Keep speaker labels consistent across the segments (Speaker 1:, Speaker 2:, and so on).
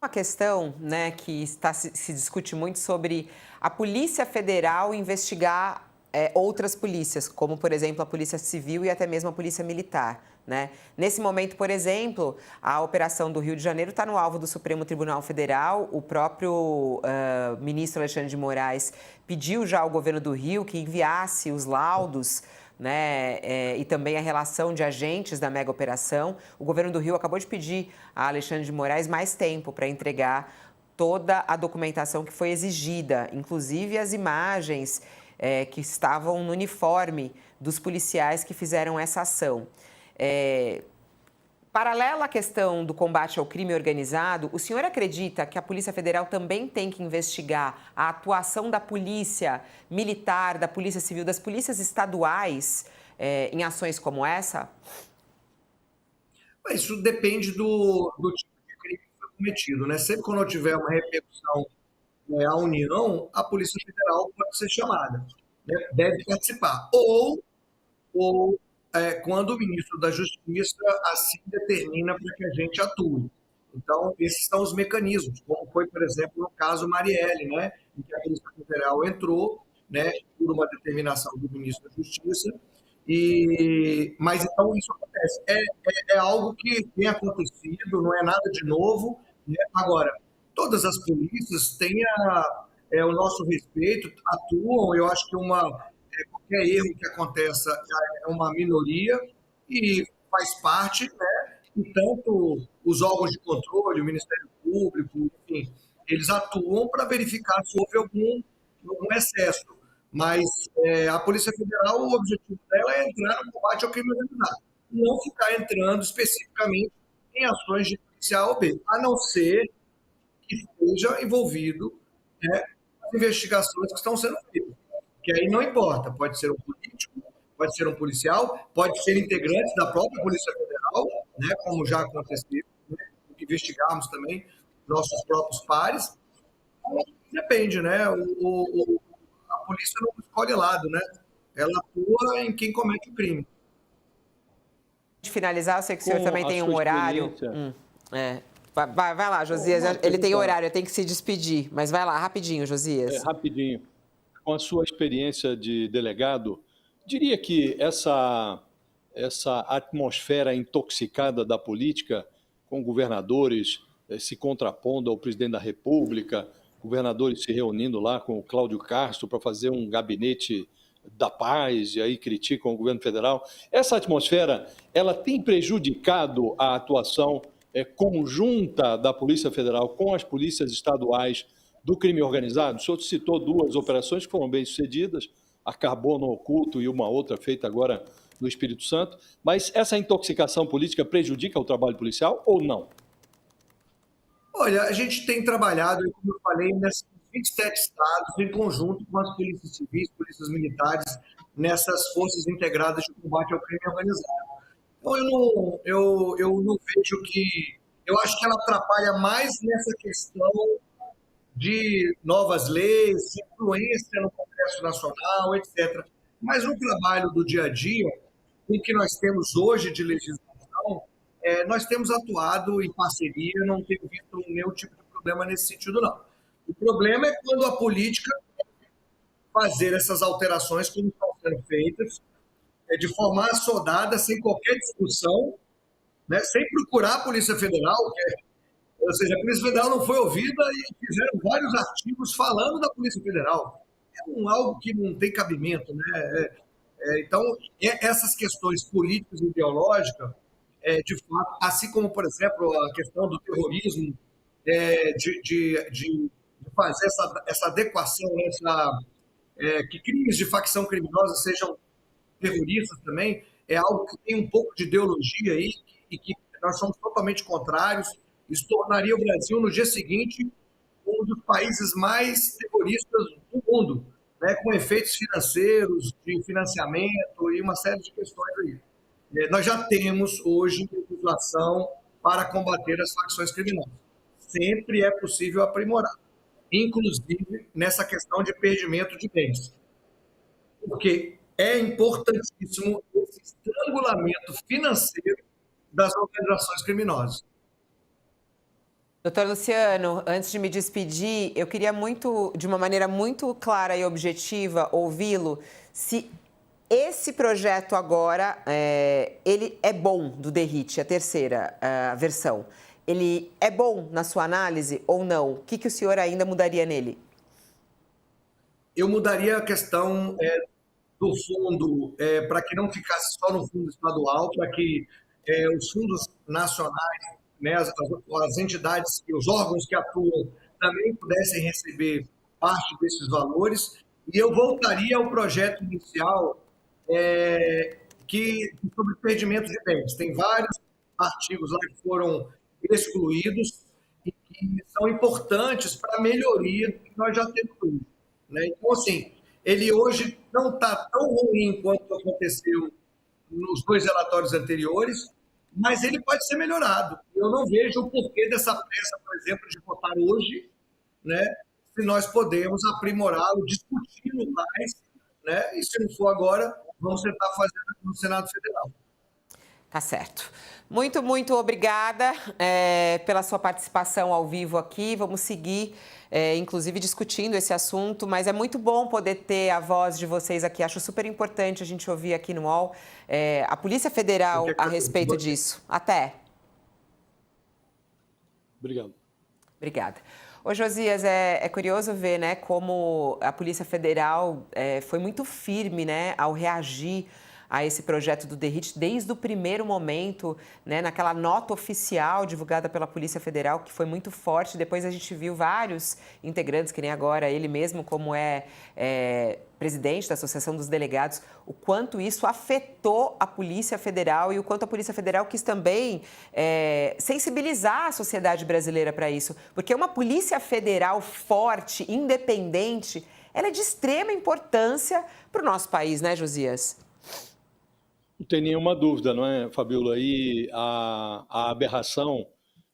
Speaker 1: Uma questão, né, que se discute muito sobre a Polícia Federal investigar outras polícias, como, por exemplo, a Polícia Civil e até mesmo a Polícia Militar. Né? Nesse momento, por exemplo, a operação do Rio de Janeiro está no alvo do Supremo Tribunal Federal. O próprio ministro Alexandre de Moraes pediu já ao governo do Rio que enviasse os laudos, né, e também a relação de agentes da mega operação. O governo do Rio acabou de pedir a Alexandre de Moraes mais tempo para entregar toda a documentação que foi exigida, inclusive as imagens que estavam no uniforme dos policiais que fizeram essa ação. Paralela à questão do combate ao crime organizado, o senhor acredita que a Polícia Federal também tem que investigar a atuação da Polícia Militar, da Polícia Civil, das polícias estaduais em ações como essa?
Speaker 2: Isso depende do tipo de crime que foi cometido, né? Sempre quando tiver uma repercussão à União, a Polícia Federal pode ser chamada, né? Deve participar. Ou quando o ministro da Justiça assim determina para que a gente atue. Então, esses são os mecanismos, como foi, por exemplo, no caso Marielle, né, em que a Polícia Federal entrou, né, por uma determinação do ministro da Justiça, mas então isso acontece. É algo que tem acontecido, não é nada de novo. Né? Agora, todas as polícias têm o nosso respeito, atuam, eu acho que qualquer erro que aconteça é uma minoria e faz parte, né? E tanto os órgãos de controle, o Ministério Público, enfim, eles atuam para verificar se houve algum excesso. Mas a Polícia Federal, o objetivo dela é entrar no combate ao crime organizado, não ficar entrando especificamente em ações de polícia A ou B, a não ser que esteja envolvido, né, nas investigações que estão sendo feitas. Que aí não importa, pode ser um político, pode ser um policial, pode ser integrante da própria Polícia Federal, né, como já aconteceu, né, investigarmos também nossos próprios pares. Depende, né? A polícia não escolhe lado, né? Ela atua em quem comete o crime.
Speaker 1: De finalizar, eu sei que o senhor
Speaker 3: Com
Speaker 1: também
Speaker 3: a
Speaker 1: tem
Speaker 3: sua
Speaker 1: um horário.
Speaker 3: experiência,
Speaker 1: Vai lá, Josias.
Speaker 3: uma
Speaker 1: Ele tem
Speaker 3: pergunta
Speaker 1: horário, eu tenho que se despedir. Mas vai lá, rapidinho, Josias.
Speaker 3: rapidinho. Com a sua experiência de delegado, diria que essa atmosfera intoxicada da política, com governadores se contrapondo ao presidente da República, governadores se reunindo lá com o Cláudio Castro para fazer um gabinete da paz e aí criticam o governo federal. Essa atmosfera, ela tem prejudicado a atuação conjunta da Polícia Federal com as polícias estaduais do crime organizado? O senhor citou duas operações que foram bem-sucedidas, a Carbono Oculto e uma outra feita agora no Espírito Santo, mas essa intoxicação política prejudica o trabalho policial ou não?
Speaker 2: Olha, a gente tem trabalhado, como eu falei, nesses 27 estados, em conjunto com as polícias civis, polícias militares, nessas forças integradas de combate ao crime organizado. Então, eu não vejo que. Eu acho que ela atrapalha mais nessa questão de novas leis, de influência no Congresso Nacional, etc. Mas no trabalho do dia a dia, com o que nós temos hoje de legislação, nós temos atuado em parceria, não tenho visto nenhum tipo de problema nesse sentido, não. O problema é quando a política fazer essas alterações como estão sendo feitas, de forma assodada, sem qualquer discussão, né, sem procurar a Polícia Federal, ou seja, a Polícia Federal não foi ouvida e fizeram vários artigos falando da Polícia Federal. Algo que não tem cabimento. Né? Então, essas questões políticas e ideológicas, de fato, assim como, por exemplo, a questão do terrorismo, de fazer essa adequação, que crimes de facção criminosa sejam terroristas também, é algo que tem um pouco de ideologia aí e que nós somos totalmente contrários. Isso tornaria o Brasil, no dia seguinte, um dos países mais terroristas do mundo, né, com efeitos financeiros, de financiamento e uma série de questões aí. Nós já temos hoje legislação para combater as facções criminosas. Sempre é possível aprimorar, inclusive nessa questão de perdimento de bens. Porque é importantíssimo esse estrangulamento financeiro das organizações criminosas.
Speaker 1: Doutor Luciano, antes de me despedir, eu queria muito, de uma maneira muito clara e objetiva, ouvi-lo se esse projeto agora, ele é bom do DERRIT, a terceira versão. Ele é bom na sua análise ou não? O que o senhor ainda mudaria nele?
Speaker 2: Eu mudaria a questão do fundo para que não ficasse só no fundo estadual, para que os fundos nacionais, né, as entidades e os órgãos que atuam também pudessem receber parte desses valores. E eu voltaria ao projeto inicial sobre perdimento de bens. Tem vários artigos lá que foram excluídos e que são importantes para a melhoria do que nós já temos hoje, né? Então, assim, ele hoje não está tão ruim quanto aconteceu nos 2 relatórios anteriores, mas ele pode ser melhorado. Eu não vejo o porquê dessa pressa, por exemplo, de votar hoje, né? Se nós podemos aprimorá-lo, discuti-lo mais, né? E se não for agora, vamos tentar fazer no Senado Federal.
Speaker 1: Tá certo. Muito, muito obrigada pela sua participação ao vivo aqui. Vamos seguir, inclusive, discutindo esse assunto, mas é muito bom poder ter a voz de vocês aqui. Acho super importante a gente ouvir aqui no UOL a Polícia Federal a respeito disso. Até.
Speaker 3: Obrigado.
Speaker 1: Obrigada. Ô, Josias, é curioso ver, né, como a Polícia Federal foi muito firme, né, ao reagir a esse projeto do DERRIT desde o primeiro momento, né, naquela nota oficial divulgada pela Polícia Federal, que foi muito forte. Depois a gente viu vários integrantes, que nem agora ele mesmo, como presidente da Associação dos Delegados, o quanto isso afetou a Polícia Federal e o quanto a Polícia Federal quis também sensibilizar a sociedade brasileira para isso. Porque uma Polícia Federal forte, independente, ela é de extrema importância para o nosso país, né, Josias?
Speaker 3: Não tem nenhuma dúvida, não é, Fabíola? Aí a aberração,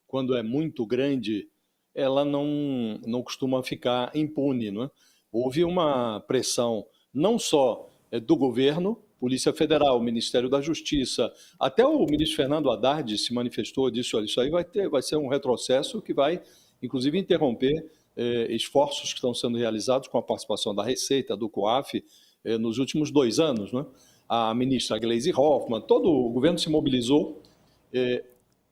Speaker 3: quando é muito grande, ela não costuma ficar impune, não é? Houve uma pressão não só do governo, Polícia Federal, Ministério da Justiça, até o ministro Fernando Haddad se manifestou, disse, olha, isso aí vai ser um retrocesso que vai, inclusive, interromper esforços que estão sendo realizados com a participação da Receita, do COAF, nos últimos 2 anos, não é? A ministra Gleisi Hoffmann, todo o governo se mobilizou,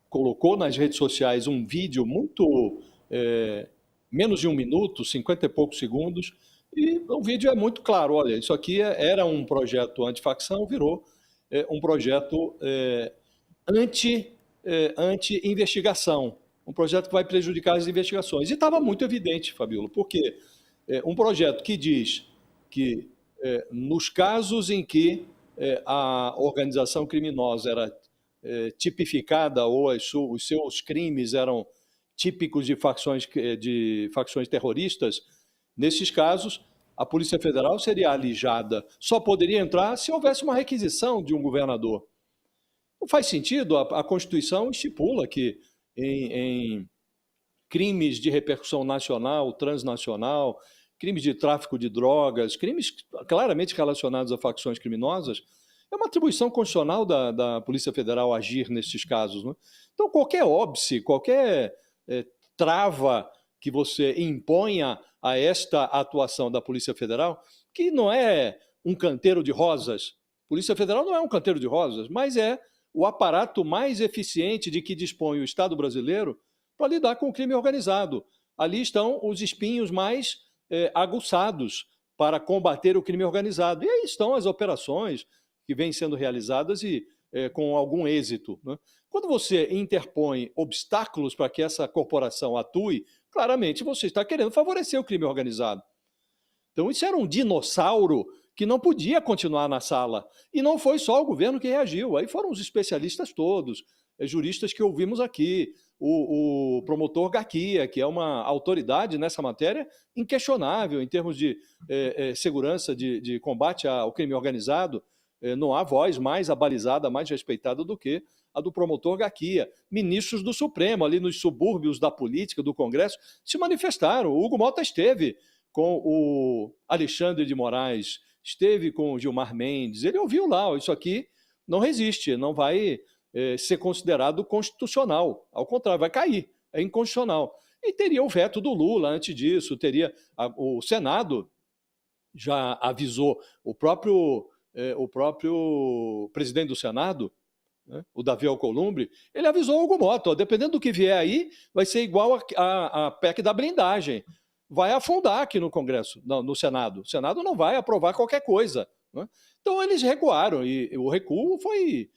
Speaker 3: colocou nas redes sociais um vídeo muito, menos de 1 minuto, 50 e poucos segundos, e o vídeo é muito claro, olha, isso aqui era um projeto antifacção, virou um projeto anti-investigação, um projeto que vai prejudicar as investigações. E estava muito evidente, Fabíola, porque um projeto que diz que nos casos em que a organização criminosa era tipificada ou os seus crimes eram típicos de facções terroristas, nesses casos, a Polícia Federal seria alijada. Só poderia entrar se houvesse uma requisição de um governador. Não faz sentido, a Constituição estipula que em crimes de repercussão nacional, transnacional, crimes de tráfico de drogas, crimes claramente relacionados a facções criminosas, é uma atribuição constitucional da Polícia Federal agir nesses casos, né? Então, qualquer óbice, qualquer trava que você imponha a esta atuação da Polícia Federal, que não é um canteiro de rosas, Polícia Federal não é um canteiro de rosas, mas é o aparato mais eficiente de que dispõe o Estado brasileiro para lidar com o crime organizado. Ali estão os espinhos mais aguçados para combater o crime organizado. E aí estão as operações que vêm sendo realizadas e com algum êxito, né? Quando você interpõe obstáculos para que essa corporação atue, claramente você está querendo favorecer o crime organizado. Então isso era um dinossauro que não podia continuar na sala. E não foi só o governo que reagiu, aí foram os especialistas todos, juristas que ouvimos aqui, o promotor Gaquia, que é uma autoridade nessa matéria inquestionável em termos de segurança, de combate ao crime organizado. Não há voz mais abalizada, mais respeitada do que a do promotor Gaquia. Ministros do Supremo, ali nos subúrbios da política, do Congresso, se manifestaram. O Hugo Mota esteve com o Alexandre de Moraes, esteve com o Gilmar Mendes, ele ouviu lá, isso aqui não resiste, não vai ser considerado constitucional, ao contrário, vai cair. é inconstitucional. E teria o veto do Lula antes disso, o Senado já avisou, o próprio presidente do Senado, né, o Davi Alcolumbre, ele avisou o Hugo Mota, ó, dependendo do que vier aí, vai ser igual a PEC da blindagem. Vai afundar aqui no Congresso, no Senado. O Senado não vai aprovar qualquer coisa, né? Então eles recuaram, e o recuo foi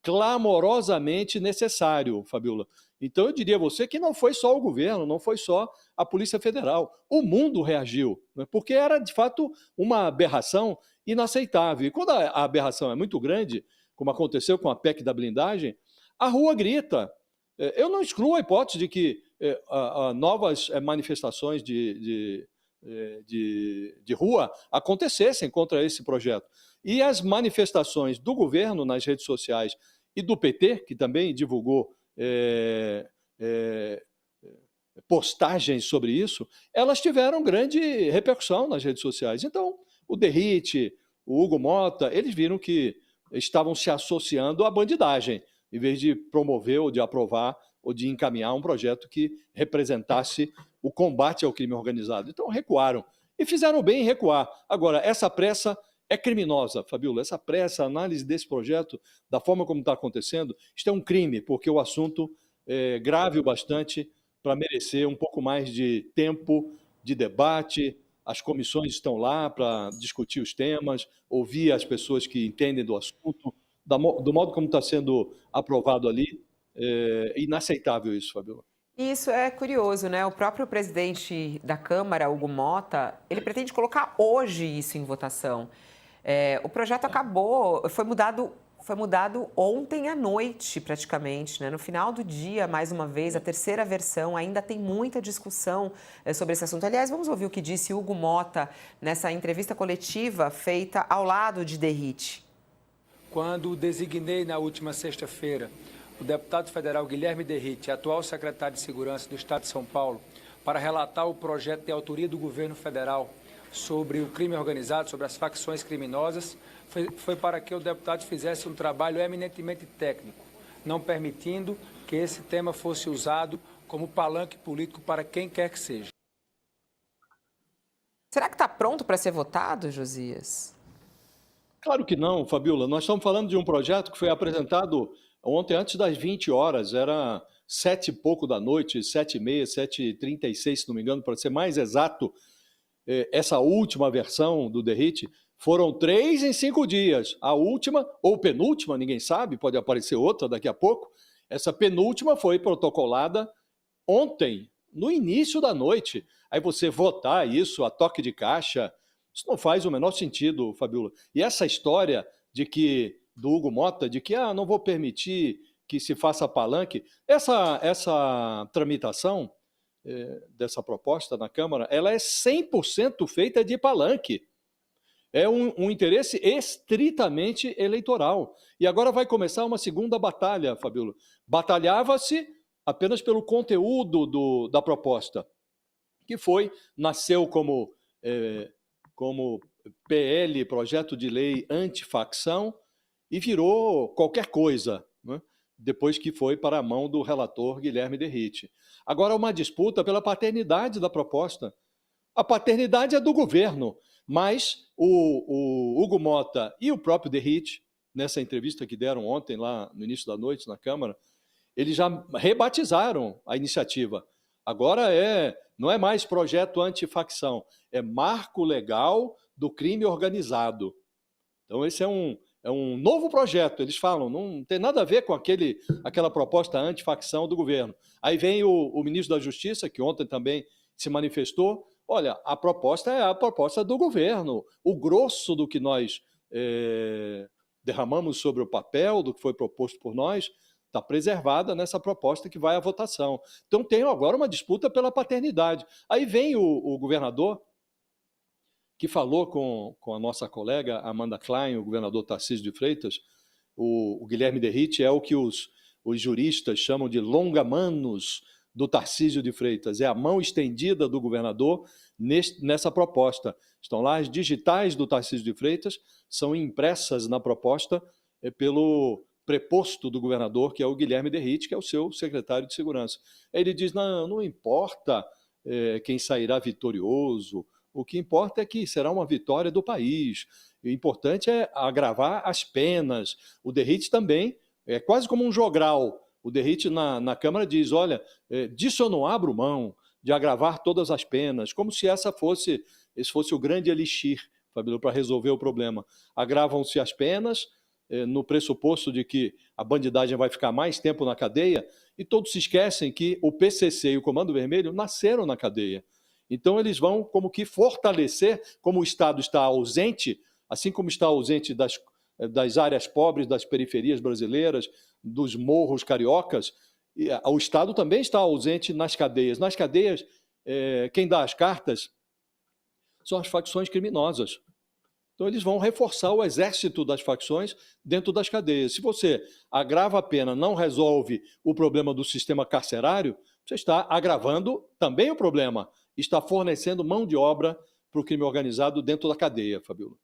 Speaker 3: clamorosamente necessário, Fabiola. Então eu diria a você que não foi só o governo, não foi só a Polícia Federal. O mundo reagiu, né? Porque era, de fato, uma aberração inaceitável. E quando a aberração é muito grande, como aconteceu com a PEC da blindagem, a rua grita. Eu não excluo a hipótese de que novas manifestações de rua acontecessem contra esse projeto. E as manifestações do governo nas redes sociais e do PT, que também divulgou postagens sobre isso, elas tiveram grande repercussão nas redes sociais. Então, o Derrite, o Hugo Mota, eles viram que estavam se associando à bandidagem, em vez de promover ou de aprovar ou de encaminhar um projeto que representasse o combate ao crime organizado. Então, recuaram. E fizeram bem em recuar. Agora, essa pressa é criminosa, Fabiola. Essa pressa, a análise desse projeto, da forma como está acontecendo, isto é um crime, porque o assunto é grave o bastante para merecer um pouco mais de tempo de debate. As comissões estão lá para discutir os temas, ouvir as pessoas que entendem do assunto, do modo como está sendo aprovado ali. É inaceitável isso, Fabiola.
Speaker 1: Isso é curioso, né? O próprio presidente da Câmara, Hugo Mota, ele pretende colocar hoje isso em votação. O projeto foi mudado ontem à noite, praticamente, né? No final do dia, mais uma vez, a terceira versão, ainda tem muita discussão sobre esse assunto. Aliás, vamos ouvir o que disse Hugo Mota nessa entrevista coletiva feita ao lado de Derrite.
Speaker 4: Quando designei na última sexta-feira o deputado federal Guilherme Derrite, atual secretário de Segurança do Estado de São Paulo, para relatar o projeto de autoria do governo federal sobre o crime organizado, sobre as facções criminosas, foi para que o deputado fizesse um trabalho eminentemente técnico, não permitindo que esse tema fosse usado como palanque político para quem quer que seja.
Speaker 1: Será que está pronto para ser votado, Josias?
Speaker 3: Claro que não, Fabiola. Nós estamos falando de um projeto que foi apresentado ontem, antes das 20 horas, era 7 e pouco da noite, 7h30, 7h36, se não me engano, para ser mais exato. Essa última versão do Derrite foram 3 em 5 dias. A última, ou penúltima, ninguém sabe, pode aparecer outra daqui a pouco. Essa penúltima foi protocolada ontem, no início da noite. Aí você votar isso a toque de caixa, isso não faz o menor sentido, Fabiola. E essa história do Hugo Mota, de que não vou permitir que se faça palanque, essa tramitação dessa proposta na Câmara, ela é 100% feita de palanque. É um interesse estritamente eleitoral. E agora vai começar uma segunda batalha, Fabiola. Batalhava-se apenas pelo conteúdo da proposta, que nasceu como PL, projeto de lei antifacção, e virou qualquer coisa, né? Depois que foi para a mão do relator Guilherme Derrite. Agora, uma disputa pela paternidade da proposta. A paternidade é do governo, mas o Hugo Mota e o próprio Derrite, nessa entrevista que deram ontem, lá no início da noite, na Câmara, eles já rebatizaram a iniciativa. Agora não é mais projeto antifacção, é marco legal do crime organizado. Então, esse é um novo projeto, eles falam, não tem nada a ver com aquela proposta antifacção do governo. Aí vem o ministro da Justiça, que ontem também se manifestou. Olha, a proposta é a proposta do governo. O grosso do que nós derramamos sobre o papel, do que foi proposto por nós, está preservada nessa proposta que vai à votação. Então, tem agora uma disputa pela paternidade. Aí vem o governador, que falou com a nossa colega Amanda Klein, o governador Tarcísio de Freitas. O Guilherme Derrite é o que os juristas chamam de longa-manos do Tarcísio de Freitas. É a mão estendida do governador nessa proposta. Estão lá as digitais do Tarcísio de Freitas, são impressas na proposta pelo preposto do governador, que é o Guilherme Derrite, que é o seu secretário de segurança. Aí ele diz, não importa quem sairá vitorioso, o que importa é que será uma vitória do país. O importante é agravar as penas. O Derrite também é quase como um jogral. O Derrite na Câmara diz, olha, disso eu não abro mão, de agravar todas as penas, como se esse fosse o grande elixir, Fabíola, para resolver o problema. Agravam-se as penas, no pressuposto de que a bandidagem vai ficar mais tempo na cadeia, e todos se esquecem que o PCC e o Comando Vermelho nasceram na cadeia. Então eles vão como que fortalecer, como o Estado está ausente, assim como está ausente das áreas pobres, das periferias brasileiras, dos morros cariocas, o Estado também está ausente nas cadeias. Nas cadeias, quem dá as cartas são as facções criminosas. Então, eles vão reforçar o exército das facções dentro das cadeias. Se você agrava a pena, não resolve o problema do sistema carcerário, você está agravando também o problema. Está fornecendo mão de obra para o crime organizado dentro da cadeia, Fabíola.